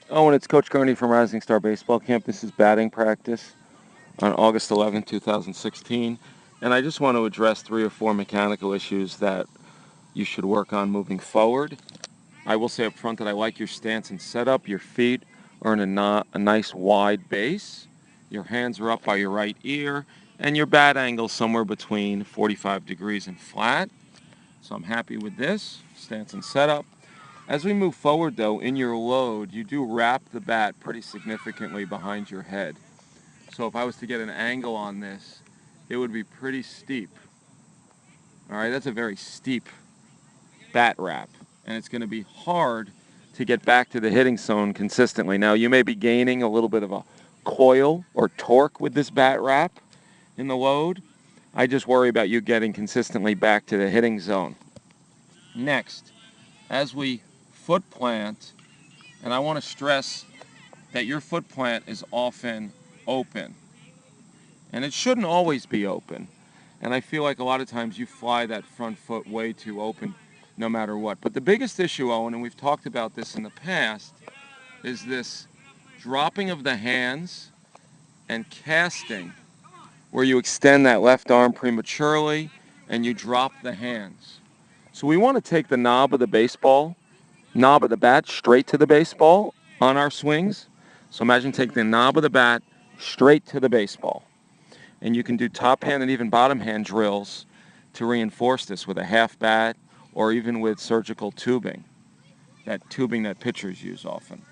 Owen, it's Coach Gurney from Rising Star Baseball Camp. This is batting practice on August 11, 2016. And I just want to address 3 or 4 mechanical issues that you should work on moving forward. I will say up front that I like your stance and setup. Your feet are in a nice wide base. Your hands are up by your right ear. And your bat angle somewhere between 45 degrees and flat. So I'm happy with this stance and setup. As we move forward, though, in your load, you do wrap the bat pretty significantly behind your head. So if I was to get an angle on this, it would be pretty steep. All right, that's a very steep bat wrap, and it's going to be hard to get back to the hitting zone consistently. Now, you may be gaining a little bit of a coil or torque with this bat wrap in the load. I just worry about you getting consistently back to the hitting zone. Next, as we foot plant, and I want to stress that your foot plant is often open. And it shouldn't always be open. And I feel like a lot of times you fly that front foot way too open no matter what. But the biggest issue, Owen, and we've talked about this in the past, is this dropping of the hands and casting where you extend that left arm prematurely and you drop the hands. So we want to take the knob of the bat straight to the baseball on our swings. So imagine taking the knob of the bat straight to the baseball. And you can do top hand and even bottom hand drills to reinforce this with a half bat or even with surgical tubing, that tubing that pitchers use often.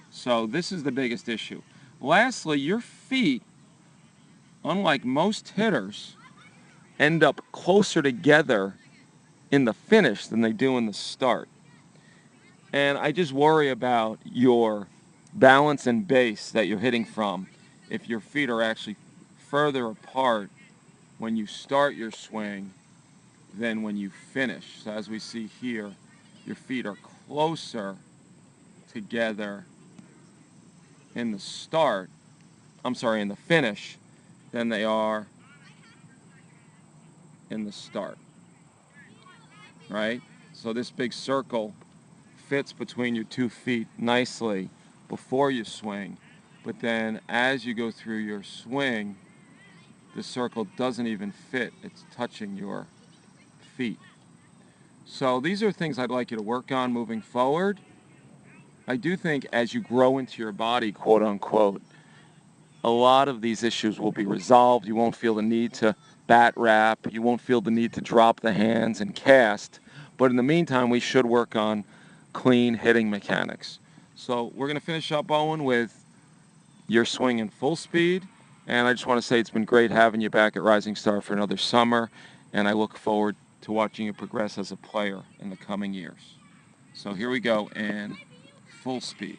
So this is the biggest issue. Lastly, your feet, unlike most hitters, end up closer together in the finish than they do in the start. And I just worry about your balance and base that you're hitting from if your feet are actually further apart when you start your swing than when you finish. So as we see here, your feet are closer together in the in the finish than they are in the start, right? So this big circle fits between your 2 feet nicely before you swing, but then as you go through your swing, the circle doesn't even fit. It's touching your feet. So these are things I'd like you to work on moving forward. I do think as you grow into your body, quote unquote, a lot of these issues will be resolved. You won't feel the need to bat wrap. You won't feel the need to drop the hands and cast. But in the meantime, we should work on clean hitting mechanics. So we're going to finish up, Owen, with your swing in full speed. And I just want to say it's been great having you back at Rising Star for another summer. And I look forward to watching you progress as a player in the coming years. So here we go in full speed.